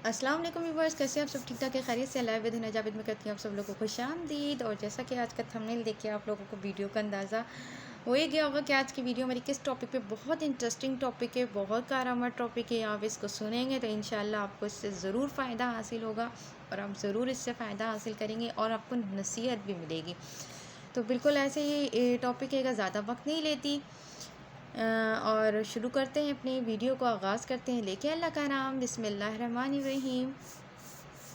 السلام علیکم ویورس، کیسے آپ سب ٹھیک ٹھاک ہے؟ خیریت سے؟ اللہ بدن جاوید میں کرتی ہوں آپ سب لوگوں کو خوش آمدید۔ اور جیسا کہ آج کا تھمبنیل دیکھ کے آپ لوگوں کو ویڈیو کا اندازہ ہو ہی گیا ہوگا کہ آج کی ویڈیو ہماری کس ٹاپک پہ، بہت انٹرسٹنگ ٹاپک ہے، بہت کارآمد ٹاپک ہے۔ آپ اس کو سنیں گے تو انشاءاللہ آپ کو اس سے ضرور فائدہ حاصل ہوگا اور آپ ضرور اس سے فائدہ حاصل کریں گے اور آپ کو نصیحت بھی ملے گی۔ تو بالکل ایسے ہی ٹاپک ہے گا، زیادہ وقت نہیں لیتی اور شروع کرتے ہیں اپنی ویڈیو کو، آغاز کرتے ہیں لے کے اللہ کا نام، بسم اللہ الرحمن الرحیم۔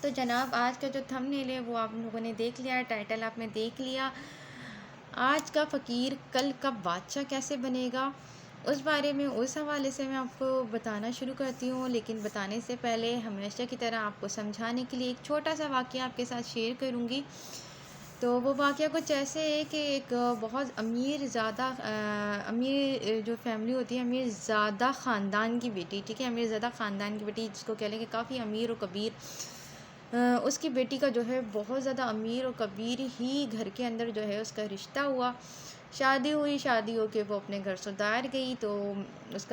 تو جناب آج کا جو تھمبنیل ہے وہ آپ لوگوں نے دیکھ لیا، ٹائٹل آپ نے دیکھ لیا، آج کا فقیر کل کا بادشاہ کیسے بنے گا، اس بارے میں، اس حوالے سے میں آپ کو بتانا شروع کرتی ہوں۔ لیکن بتانے سے پہلے ہمیشہ کی طرح آپ کو سمجھانے کے لیے ایک چھوٹا سا واقعہ آپ کے ساتھ شیئر کروں گی۔ تو وہ واقعہ کچھ ایسے ہے کہ ایک بہت امیر جو فیملی ہوتی ہے، امیر زادہ خاندان کی بیٹی، ٹھیک ہے، امیر زادہ خاندان کی بیٹی جس کو کہہ لیں کہ کافی امیر و کبیر، اس کی بیٹی کا جو ہے بہت زیادہ امیر و کبیر ہی گھر کے اندر جو ہے اس کا رشتہ ہوا، شادی ہوئی، شادی ہو کے وہ اپنے گھر سدھار گئی۔ تو اس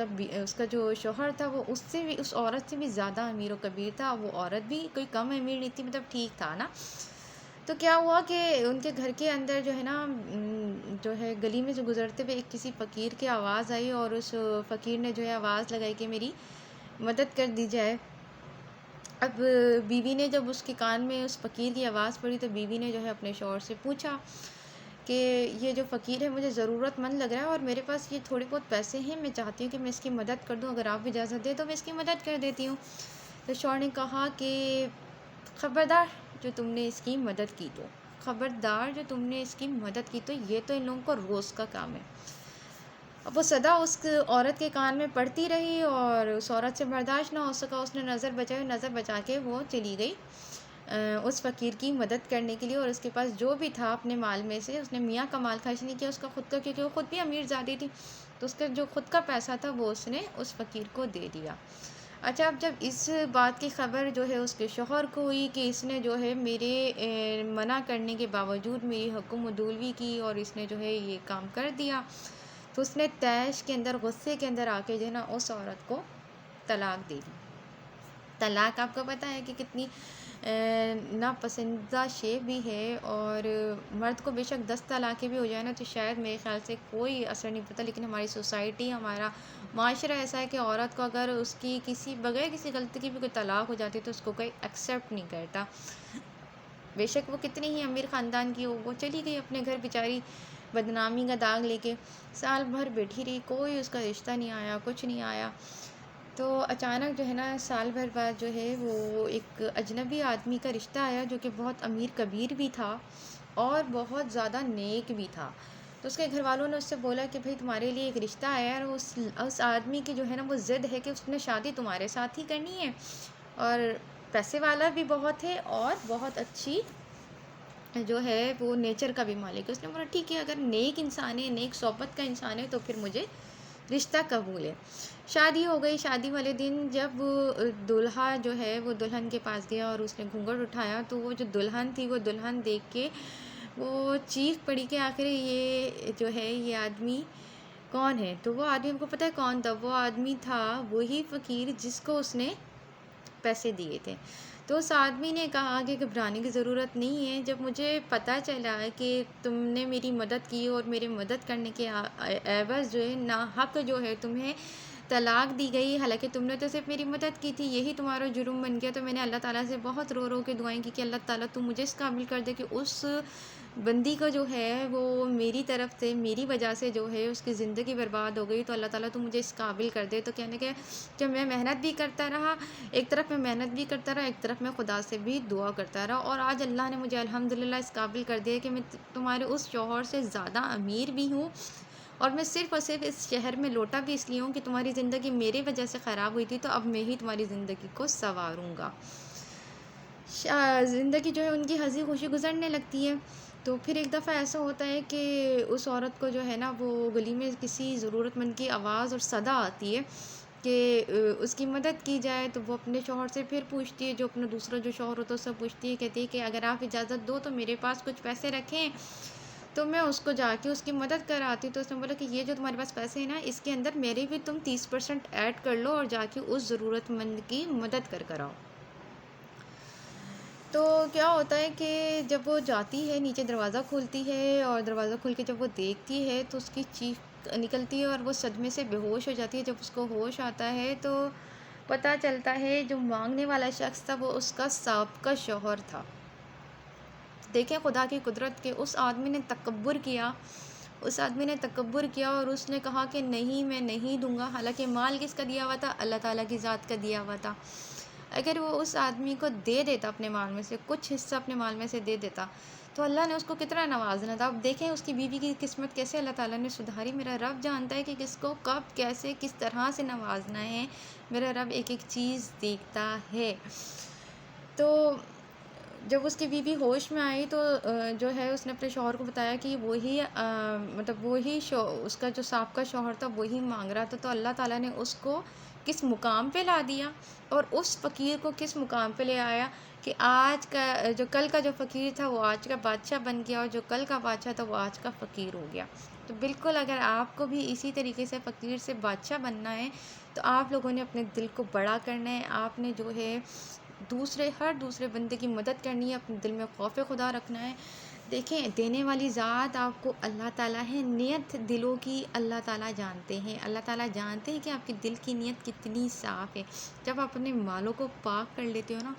کا جو شوہر تھا وہ اس عورت سے بھی زیادہ امیر و کبیر تھا، وہ عورت بھی کوئی کم امیر نہیں تھی، مطلب ٹھیک تھا نا۔ تو کیا ہوا کہ ان کے گھر کے اندر جو ہے نا، جو ہے گلی میں سے گزرتے ہوئے ایک کسی فقیر کی آواز آئی اور اس فقیر نے جو ہے آواز لگائی کہ میری مدد کر دی جائے۔ اب بیوی نے جب اس کے کان میں اس فقیر کی آواز پڑی تو بیوی نے جو ہے اپنے شوہر سے پوچھا کہ یہ جو فقیر ہے مجھے ضرورت مند لگ رہا ہے اور میرے پاس یہ تھوڑے بہت پیسے ہیں، میں چاہتی ہوں کہ میں اس کی مدد کر دوں، اگر آپ اجازت دیں تو میں اس کی مدد کر دیتی ہوں۔ تو شوہر نے کہا کہ خبردار جو تم نے اس کی مدد کی تو، خبردار جو تم نے اس کی مدد کی تو، یہ تو ان لوگوں کو روز کا کام ہے۔ اب وہ صدا اس عورت کے کان میں پڑتی رہی اور اس عورت سے برداشت نہ ہو سکا، اس نے نظر بچا کے وہ چلی گئی اس فقیر کی مدد کرنے کے لیے۔ اور اس کے پاس جو بھی تھا اپنے مال میں سے، اس نے میاں کا مال خرچ نہیں کیا، اس کا خود کا، کیونکہ وہ خود بھی امیر زادی تھی، تو اس کا جو خود کا پیسہ تھا وہ اس نے اس فقیر کو دے دیا۔ اچھا، اب جب اس بات کی خبر جو ہے اس کے شوہر کو ہوئی کہ اس نے جو ہے میرے منع کرنے کے باوجود میری حکم عدولوی کی اور اس نے جو ہے یہ کام کر دیا، تو اس نے طیش کے اندر، غصے کے اندر آ کے جو ہے نا اس عورت کو طلاق دے دی۔ طلاق آپ کو پتہ ہے کہ کتنی ناپسندیدہ شے بھی ہے، اور مرد کو بے شک 10 طلاقیں بھی ہو جائے نا تو شاید میرے خیال سے کوئی اثر نہیں پڑتا، لیکن ہماری سوسائٹی، ہمارا معاشرہ ایسا ہے کہ عورت کو اگر اس کی بغیر کسی غلطی کی بھی کوئی طلاق ہو جاتی ہے تو اس کو کوئی ایکسیپٹ نہیں کرتا، بے شک وہ کتنی ہی امیر خاندان کی ہو۔ وہ چلی گئی اپنے گھر بیچاری، بدنامی کا داغ لے کے، سال بھر بیٹھی رہی، کوئی اس کا رشتہ نہیں آیا، کچھ نہیں آیا۔ تو اچانک جو ہے نا سال بھر بعد جو ہے وہ ایک اجنبی آدمی کا رشتہ آیا جو کہ بہت امیر کبیر بھی تھا اور بہت زیادہ نیک بھی تھا۔ تو اس کے گھر والوں نے اس سے بولا کہ بھئی تمہارے لیے ایک رشتہ آیا ہے، اور اس آدمی کی جو ہے نا وہ ضد ہے کہ اس نے شادی تمہارے ساتھ ہی کرنی ہے، اور پیسے والا بھی بہت ہے اور بہت اچھی جو ہے وہ نیچر کا بھی مالک ہے۔ اس نے بولا ٹھیک ہے، اگر نیک انسان ہے، نیک صحبت کا انسان ہے تو پھر مجھے رشتہ قبول ہے۔ شادی ہو گئی۔ شادی والے دن جب دولہا جو ہے وہ دلہن کے پاس گیا اور اس نے گھونگھٹ اٹھایا تو وہ جو دلہن تھی وہ دلہن دیکھ کے وہ چیخ پڑی کہ آخر یہ جو ہے یہ آدمی کون ہے؟ تو وہ آدمی، ہم کو پتہ ہے کون تھا، وہ آدمی تھا وہی فقیر جس کو اس نے پیسے دیے تھے۔ تو اس آدمی نے کہا کہ گھبرانے کی ضرورت نہیں ہے، جب مجھے پتہ چلا کہ تم نے میری مدد کی اور میرے مدد کرنے کے عوض جو ہے ناحق جو ہے تمہیں طلاق دی گئی، حالانکہ تم نے تو صرف میری مدد کی تھی، یہی تمہارا جرم بن گیا، تو میں نے اللہ تعالیٰ سے بہت رو رو کے دعائیں کی کہ اللہ تعالیٰ تم مجھے اس قابل کر دے کہ اس بندی کو جو ہے وہ میری طرف سے، میری وجہ سے جو ہے اس کی زندگی برباد ہو گئی، تو اللہ تعالیٰ تم مجھے اس قابل کر دے۔ تو کہنے کہ جب میں محنت بھی کرتا رہا، ایک طرف میں محنت بھی کرتا رہا، ایک طرف میں خدا سے بھی دعا کرتا رہا، اور آج اللہ نے مجھے الحمدللہ اس قابل کر دیا کہ میں تمہارے اس شوہر سے زیادہ امیر بھی ہوں، اور میں صرف اور صرف اس شہر میں لوٹا بھی اس لیے ہوں کہ تمہاری زندگی میری وجہ سے خراب ہوئی تھی، تو اب میں ہی تمہاری زندگی کو سنواروں گا۔ زندگی جو ہے ان کی ہنسی خوشی گزرنے لگتی ہے۔ تو پھر ایک دفعہ ایسا ہوتا ہے کہ اس عورت کو جو ہے نا وہ گلی میں کسی ضرورت مند کی آواز اور صدا آتی ہے کہ اس کی مدد کی جائے، تو وہ اپنے شوہر سے پھر پوچھتی ہے، جو اپنا دوسرا جو شوہر ہوتا ہے اس سے پوچھتی ہے، کہتی ہے کہ اگر آپ اجازت دو تو میرے پاس کچھ پیسے رکھیں تو میں اس کو جا کے اس کی مدد کراتی۔ تو اس نے بولا کہ یہ جو تمہارے پاس پیسے ہیں نا اس کے اندر میرے بھی تم 30% ایڈ کر لو اور جا کے اس ضرورت مند کی مدد کر آؤ۔ تو کیا ہوتا ہے کہ جب وہ جاتی ہے نیچے دروازہ کھولتی ہے، اور دروازہ کھول کے جب وہ دیکھتی ہے تو اس کی چیخ نکلتی ہے اور وہ صدمے سے بے ہوش ہو جاتی ہے۔ جب اس کو ہوش آتا ہے تو پتہ چلتا ہے جو مانگنے والا شخص تھا وہ اس کا سابقہ شوہر تھا۔ دیکھیں خدا کی قدرت، کہ اس آدمی نے تکبر کیا، اس آدمی نے تکبر کیا اور اس نے کہا کہ نہیں میں نہیں دوں گا، حالانکہ مال کس کا دیا ہوا تھا؟ اللہ تعالیٰ کی ذات کا دیا ہوا تھا۔ اگر وہ اس آدمی کو دے دیتا اپنے مال میں سے کچھ حصہ، اپنے مال میں سے دے دیتا، تو اللہ نے اس کو کتنا نوازنا تھا۔ اب دیکھیں اس کی بیوی کی قسمت کیسے اللہ تعالیٰ نے سدھاری۔ میرا رب جانتا ہے کہ کس کو کب کیسے کس طرح سے نوازنا ہے، میرا رب ایک ایک چیز دیکھتا ہے۔ تو جب اس کی بیوی ہوش میں آئی تو جو ہے اس نے اپنے شوہر کو بتایا کہ وہی مطلب وہی اس کا جو سابقہ شوہر تھا وہی مانگ رہا تھا۔ تو اللہ تعالیٰ نے اس کو کس مقام پہ لا دیا، اور اس فقیر کو کس مقام پہ لے آیا کہ آج کا جو کل کا جو فقیر تھا وہ آج کا بادشاہ بن گیا، اور جو کل کا بادشاہ تھا وہ آج کا فقیر ہو گیا۔ تو بالکل اگر آپ کو بھی اسی طریقے سے فقیر سے بادشاہ بننا ہے تو آپ لوگوں نے اپنے دل کو بڑا کرنا ہے، آپ نے جو ہے ہر دوسرے بندے کی مدد کرنی ہے، اپنے دل میں خوف خدا رکھنا ہے۔ دیکھیں دینے والی ذات آپ کو اللہ تعالیٰ ہے، نیت دلوں کی اللہ تعالیٰ جانتے ہیں، اللہ تعالیٰ جانتے ہیں کہ آپ کی دل کی نیت کتنی صاف ہے۔ جب آپ اپنے مالوں کو پاک کر لیتے ہو نا،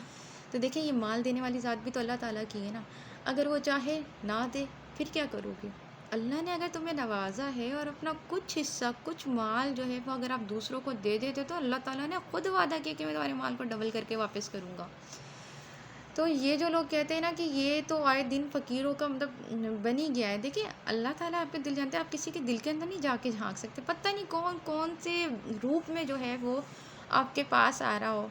تو دیکھیں یہ مال دینے والی ذات بھی تو اللہ تعالیٰ کی ہے نا، اگر وہ چاہے نہ دے پھر کیا کرو گے؟ اللہ نے اگر تمہیں نوازا ہے اور اپنا کچھ حصہ کچھ مال جو ہے وہ اگر آپ دوسروں کو دے دیتے تو اللہ تعالیٰ نے خود وعدہ کیا کہ میں تمہارے مال کو ڈبل کر کے واپس کروں گا۔ تو یہ جو لوگ کہتے ہیں نا کہ یہ تو آئے دن فقیروں کا مطلب بن ہی گیا ہے، دیکھیں اللہ تعالیٰ آپ کے دل جانتے ہیں، آپ کسی کے دل کے اندر نہیں جا کے جھانک سکتے، پتہ نہیں کون کون سے روپ میں جو ہے وہ آپ کے پاس آ رہا ہو،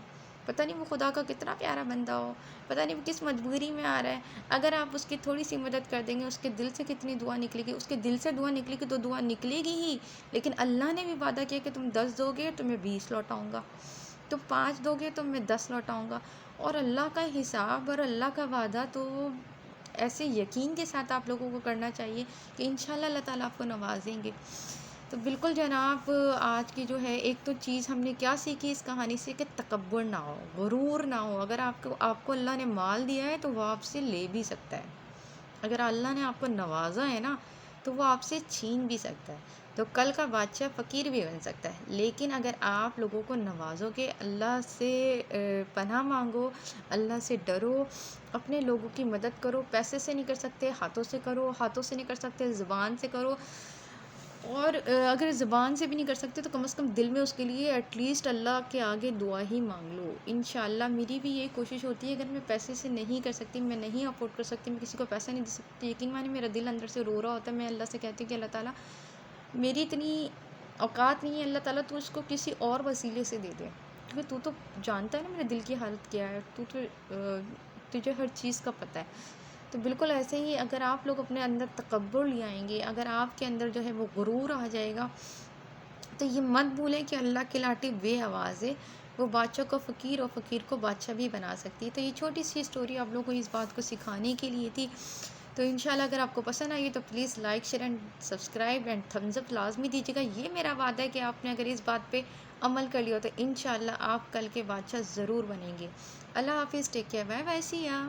پتہ نہیں وہ خدا کا کتنا پیارا بندہ ہو، پتہ نہیں وہ کس مجبوری میں آ رہا ہے۔ اگر آپ اس کی تھوڑی سی مدد کر دیں گے، اس کے دل سے کتنی دعا نکلے گی، اس کے دل سے دعا نکلے گی تو دعا نکلے گی ہی، لیکن اللہ نے بھی وعدہ کیا کہ تم 10 دو گے تو میں 20 لوٹاؤں گا، تم 5 دو گے تو میں 10 لوٹاؤں گا۔ اور اللہ کا حساب اور اللہ کا وعدہ تو ایسے یقین کے ساتھ آپ لوگوں کو کرنا چاہیے کہ انشاءاللہ اللہ تعالیٰ آپ کو نوازیں گے۔ تو بالکل جناب، آج کی جو ہے ایک تو چیز ہم نے کیا سیکھی اس کہانی سے کہ تکبر نہ ہو، غرور نہ ہو۔ اگر آپ کو اللہ نے مال دیا ہے تو وہ آپ سے لے بھی سکتا ہے، اگر اللہ نے آپ کو نوازا ہے نا تو وہ آپ سے چھین بھی سکتا ہے۔ تو کل کا بادشاہ فقیر بھی بن سکتا ہے، لیکن اگر آپ لوگوں کو نوازو گے، اللہ سے پناہ مانگو، اللہ سے ڈرو، اپنے لوگوں کی مدد کرو، پیسے سے نہیں کر سکتے ہاتھوں سے کرو، ہاتھوں سے نہیں کر سکتے زبان سے کرو، اور اگر زبان سے بھی نہیں کر سکتے تو کم از کم دل میں اس کے لیے ایٹ لیسٹ اللہ کے آگے دعا ہی مانگ لو۔ انشاءاللہ میری بھی یہی کوشش ہوتی ہے، اگر میں پیسے سے نہیں کر سکتی، میں نہیں افورڈ کر سکتی، میں کسی کو پیسہ نہیں دے سکتی، یقین مانی میرا دل اندر سے رو رہا ہوتا ہے، میں اللہ سے کہتی ہوں کہ اللہ تعالیٰ میری اتنی اوقات نہیں ہے، اللہ تعالیٰ تو اس کو کسی اور وسیلے سے دے دے، کیونکہ تو جانتا ہے نا میرے دل کی حالت کیا ہے، تجھے ہر چیز کا پتہ ہے۔ تو بالکل ایسے ہی اگر آپ لوگ اپنے اندر تکبر لے آئیں گے، اگر آپ کے اندر جو ہے وہ غرور آ جائے گا، تو یہ مت بھولیں کہ اللہ کی لاٹھی بے آواز ہے، وہ بادشاہ کو فقیر اور فقیر کو بادشاہ بھی بنا سکتی ہے۔ تو یہ چھوٹی سی اسٹوری آپ لوگوں کو اس بات کو سکھانے کے لیے تھی۔ تو انشاءاللہ اگر آپ کو پسند آئی تو please like share and subscribe and thumbs up لازمی دیجیے گا۔ یہ میرا وعدہ ہے کہ آپ نے اگر اس بات پہ عمل کر لیا تو انشاءاللہ آپ کل کے بادشاہ ضرور بنیں گے۔ اللہ حافظ، ٹیک کیئر، بائے بائے، سی یا۔